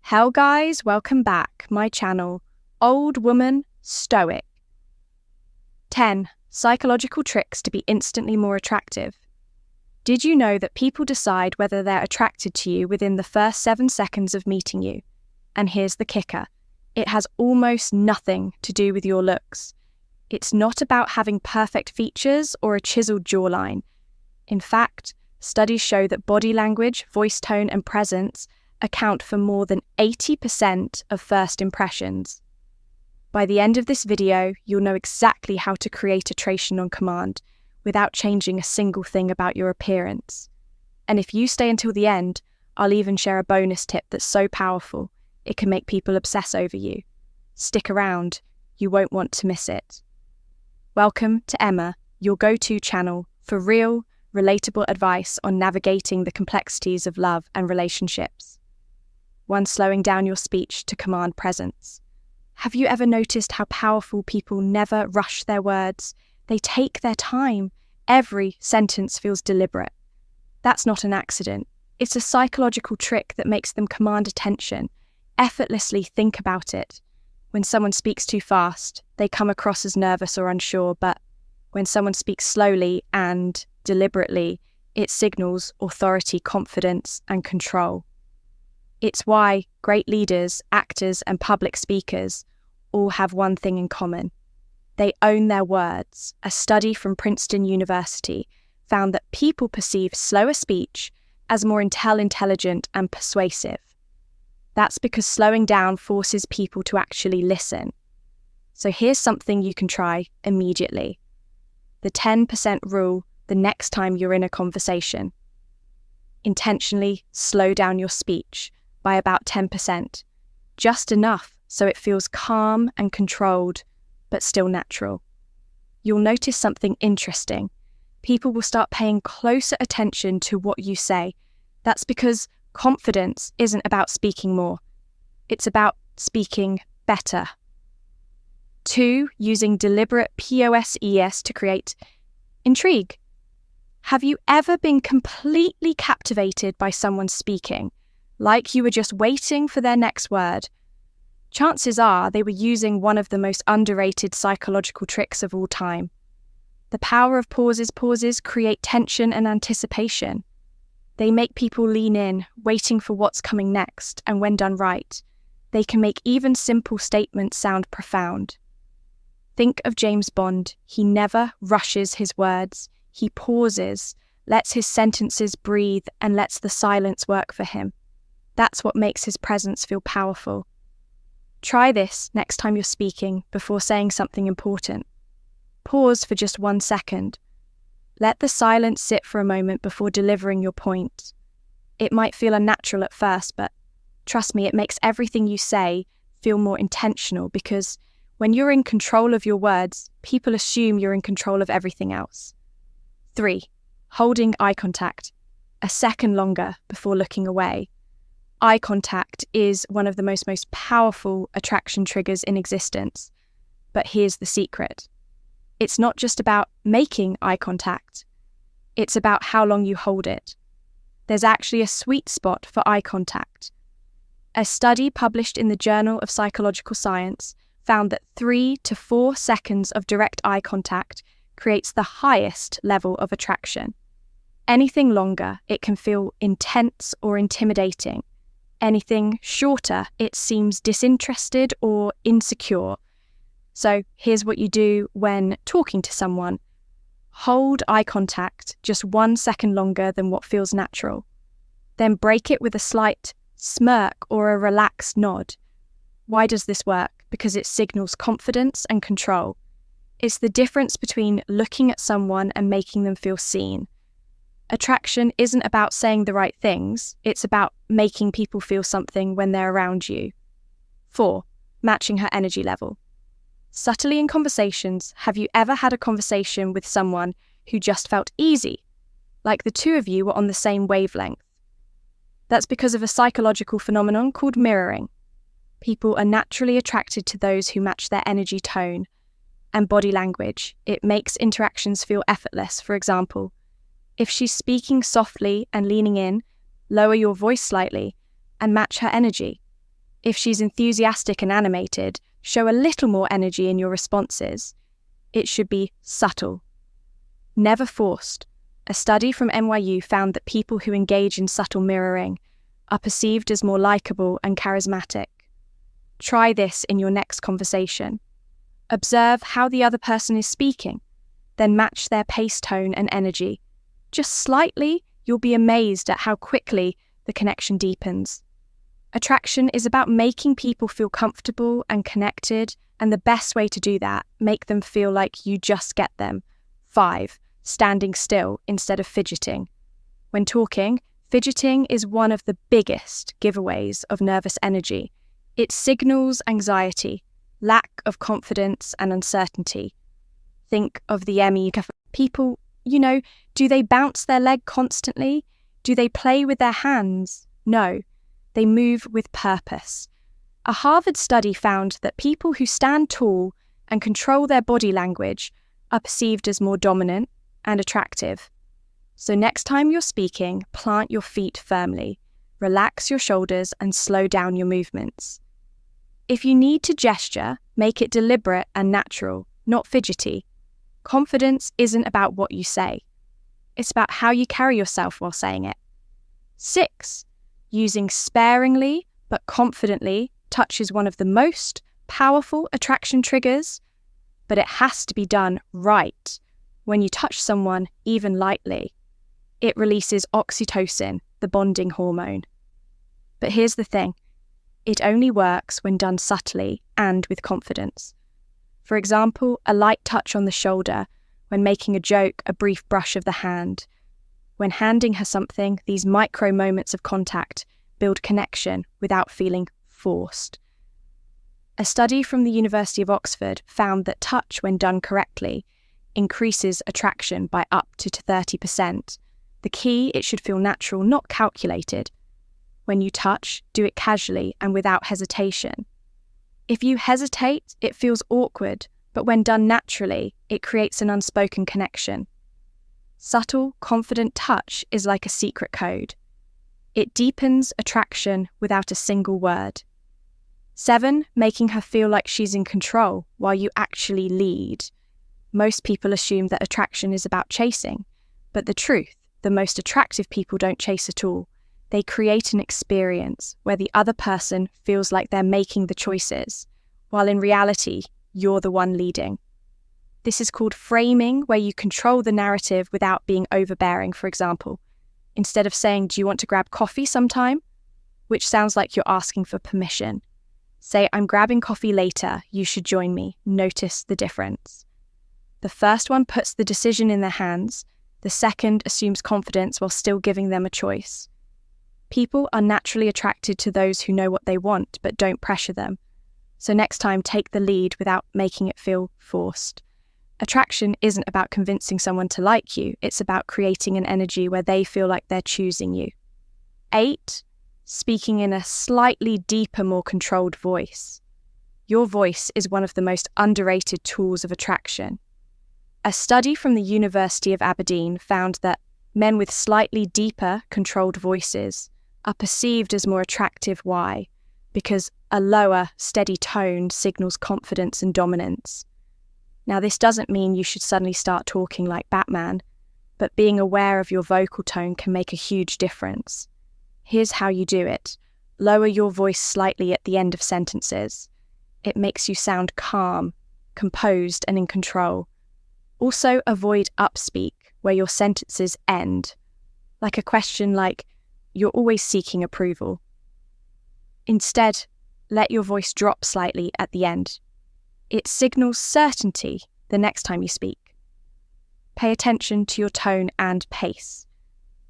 Hell guys, welcome back. My channel, Old Woman Stoic. 10 Psychological Tricks to be Instantly More Attractive. Did you know that people decide whether they're attracted to you within the first 7 seconds of meeting you? And here's the kicker. It has almost nothing to do with your looks. It's not about having perfect features or a chiseled jawline. In fact, studies show that body language, voice tone, and presence account for more than 80% of first impressions. By the end of this video, you'll know exactly how to create attraction on command without changing a single thing about your appearance. And if you stay until the end, I'll even share a bonus tip that's so powerful, it can make people obsess over you. Stick around, you won't want to miss it. Welcome to Emma, your go-to channel for real, relatable advice on navigating the complexities of love and relationships. 1. Slowing down your speech to command presence. Have you ever noticed how powerful people never rush their words? They take their time. Every sentence feels deliberate. That's not an accident. It's a psychological trick that makes them command attention. Effortlessly think about it. When someone speaks too fast, they come across as nervous or unsure, but when someone speaks slowly and deliberately, it signals authority, confidence, and control. It's why great leaders, actors, and public speakers all have one thing in common. They own their words. A study from Princeton University found that people perceive slower speech as more intelligent and persuasive. That's because slowing down forces people to actually listen. So here's something you can try immediately. The 10% rule the next time you're in a conversation. Intentionally slow down your speech by about 10%, just enough so it feels calm and controlled, but still natural. You'll notice something interesting. People will start paying closer attention to what you say. That's because confidence isn't about speaking more. It's about speaking better. 2. Using deliberate POSES to create intrigue. Have you ever been completely captivated by someone speaking, like you were just waiting for their next word? Chances are they were using one of the most underrated psychological tricks of all time. The power of pauses create tension and anticipation. They make people lean in, waiting for what's coming next, and when done right, they can make even simple statements sound profound. Think of James Bond. He never rushes his words. He pauses, lets his sentences breathe, and lets the silence work for him. That's what makes his presence feel powerful. Try this next time you're speaking before saying something important. Pause for just 1 second. Let the silence sit for a moment before delivering your point. It might feel unnatural at first, but trust me, it makes everything you say feel more intentional because when you're in control of your words, people assume you're in control of everything else. 3. Holding eye contact. A second longer before looking away. Eye contact is one of the most powerful attraction triggers in existence. But here's the secret. It's not just about making eye contact. It's about how long you hold it. There's actually a sweet spot for eye contact. A study published in the Journal of Psychological Science found that 3 to 4 seconds of direct eye contact creates the highest level of attraction. Anything longer, it can feel intense or intimidating. Anything shorter, it seems disinterested or insecure. So here's what you do when talking to someone. Hold eye contact just 1 second longer than what feels natural. Then break it with a slight smirk or a relaxed nod. Why does this work? Because it signals confidence and control. It's the difference between looking at someone and making them feel seen. Attraction isn't about saying the right things, it's about making people feel something when they're around you. 4. Matching her energy level. Subtly in conversations, have you ever had a conversation with someone who just felt easy, like the two of you were on the same wavelength? That's because of a psychological phenomenon called mirroring. People are naturally attracted to those who match their energy tone and body language. It makes interactions feel effortless. For example, if she's speaking softly and leaning in, lower your voice slightly and match her energy. If she's enthusiastic and animated, show a little more energy in your responses. It should be subtle. Never forced. A study from NYU found that people who engage in subtle mirroring are perceived as more likable and charismatic. Try this in your next conversation. Observe how the other person is speaking, then match their pace, tone, and energy. Just slightly, you'll be amazed at how quickly the connection deepens. Attraction is about making people feel comfortable and connected, and the best way to do that, make them feel like you just get them. 5. Standing still instead of fidgeting. When talking, fidgeting is one of the biggest giveaways of nervous energy. It signals anxiety, lack of confidence, and uncertainty. Think of the Emmy people, do they bounce their leg constantly? Do they play with their hands? No, they move with purpose. A Harvard study found that people who stand tall and control their body language are perceived as more dominant and attractive. So next time you're speaking, plant your feet firmly, relax your shoulders, and slow down your movements. If you need to gesture, make it deliberate and natural, not fidgety. Confidence isn't about what you say. It's about how you carry yourself while saying it. 6. Using sparingly but confidently touch is one of the most powerful attraction triggers, but it has to be done right. When you touch someone, even lightly, it releases oxytocin, the bonding hormone. But here's the thing. It only works when done subtly and with confidence. For example, a light touch on the shoulder, when making a joke, a brief brush of the hand. When handing her something, these micro moments of contact build connection without feeling forced. A study from the University of Oxford found that touch, when done correctly, increases attraction by up to 30%. The key, it should feel natural, not calculated. When you touch, do it casually and without hesitation. If you hesitate, it feels awkward, but when done naturally, it creates an unspoken connection. Subtle, confident touch is like a secret code. It deepens attraction without a single word. 7. Making her feel like she's in control while you actually lead. Most people assume that attraction is about chasing, but the truth, the most attractive people don't chase at all. They create an experience where the other person feels like they're making the choices, while in reality, you're the one leading. This is called framing, where you control the narrative without being overbearing, for example. Instead of saying, "Do you want to grab coffee sometime?" which sounds like you're asking for permission. Say, "I'm grabbing coffee later, you should join me." Notice the difference. The first one puts the decision in their hands. The second assumes confidence while still giving them a choice. People are naturally attracted to those who know what they want but don't pressure them. So next time, take the lead without making it feel forced. Attraction isn't about convincing someone to like you, it's about creating an energy where they feel like they're choosing you. 8. Speaking in a slightly deeper, more controlled voice. Your voice is one of the most underrated tools of attraction. A study from the University of Aberdeen found that men with slightly deeper, controlled voices are perceived as more attractive. Why? Because a lower, steady tone signals confidence and dominance. Now, this doesn't mean you should suddenly start talking like Batman, but being aware of your vocal tone can make a huge difference. Here's how you do it. Lower your voice slightly at the end of sentences. It makes you sound calm, composed, and in control. Also, avoid upspeak, where your sentences end, like a question like, "You're always seeking approval." Instead, let your voice drop slightly at the end. It signals certainty the next time you speak. Pay attention to your tone and pace,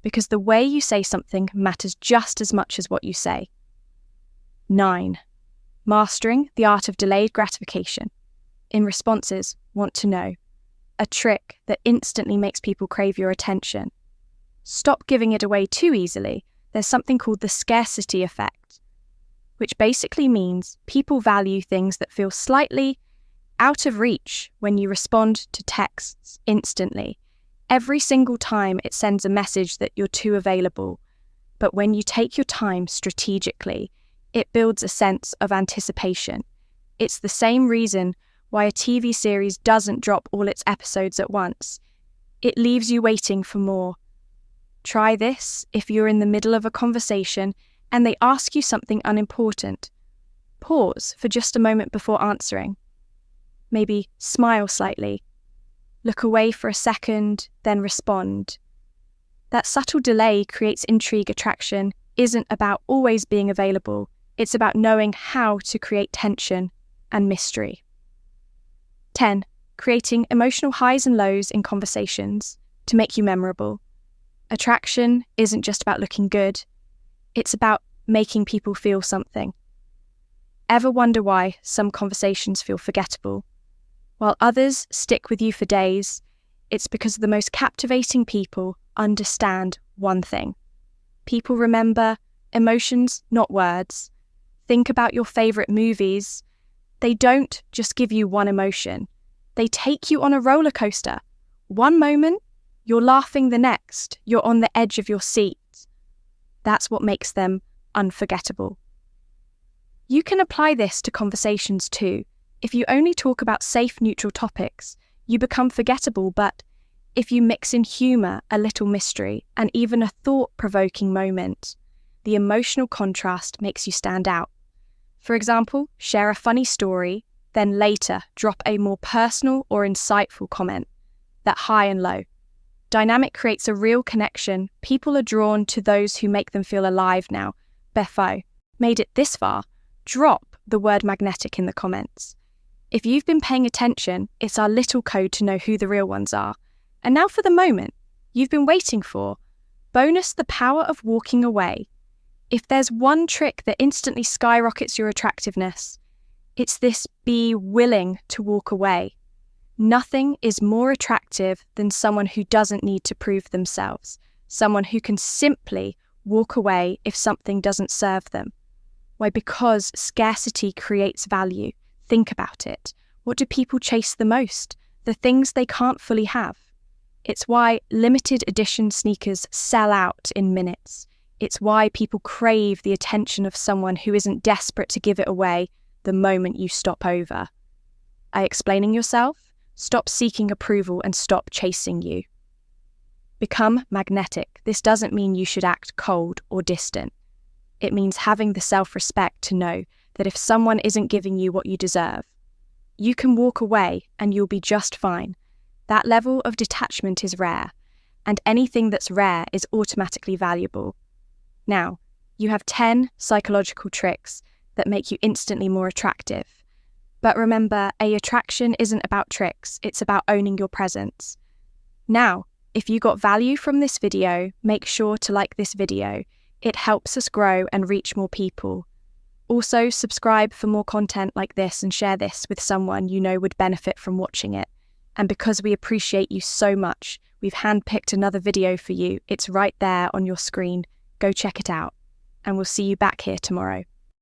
because the way you say something matters just as much as what you say. 9. Mastering the art of delayed gratification. In responses, want to know. A trick that instantly makes people crave your attention. Stop giving it away too easily. There's something called the scarcity effect, which basically means people value things that feel slightly out of reach when you respond to texts instantly. Every single time it sends a message that you're too available. But when you take your time strategically, It builds a sense of anticipation. It's the same reason why a TV series doesn't drop all its episodes at once. It leaves you waiting for more. Try this if you're in the middle of a conversation and they ask you something unimportant. Pause for just a moment before answering. Maybe smile slightly. Look away for a second, then respond. That subtle delay creates intrigue. Attraction isn't about always being available. It's about knowing how to create tension and mystery. 10. Creating emotional highs and lows in conversations to make you memorable. Attraction isn't just about looking good. It's about making people feel something. Ever wonder why some conversations feel forgettable, while others stick with you for days? It's because the most captivating people understand one thing. People remember emotions, not words. Think about your favorite movies. They don't just give you one emotion. They take you on a roller coaster. One moment, you're laughing, the next, you're on the edge of your seat. That's what makes them unforgettable. You can apply this to conversations too. If you only talk about safe, neutral topics, you become forgettable, but if you mix in humour, a little mystery, and even a thought-provoking moment, the emotional contrast makes you stand out. For example, share a funny story, then later drop a more personal or insightful comment. That high and low dynamic creates a real connection. People are drawn to those who make them feel alive now. Befo, made it this far? Drop the word magnetic in the comments. If you've been paying attention, it's our little code to know who the real ones are. And now for the moment you've been waiting for. Bonus the power of walking away. If there's one trick that instantly skyrockets your attractiveness, it's this: be willing to walk away. Nothing is more attractive than someone who doesn't need to prove themselves, someone who can simply walk away if something doesn't serve them. Why? Because scarcity creates value. Think about it. What do people chase the most? The things they can't fully have. It's why limited edition sneakers sell out in minutes. It's why people crave the attention of someone who isn't desperate to give it away the moment you stop over. Are you explaining yourself? Stop seeking approval and stop chasing you. Become magnetic. This doesn't mean you should act cold or distant. It means having the self-respect to know that if someone isn't giving you what you deserve, you can walk away and you'll be just fine. That level of detachment is rare, and anything that's rare is automatically valuable. Now, you have 10 psychological tricks that make you instantly more attractive. But remember, attraction isn't about tricks, it's about owning your presence. Now, if you got value from this video, make sure to like this video. It helps us grow and reach more people. Also, subscribe for more content like this and share this with someone you know would benefit from watching it. And because we appreciate you so much, we've handpicked another video for you. It's right there on your screen. Go check it out. And we'll see you back here tomorrow.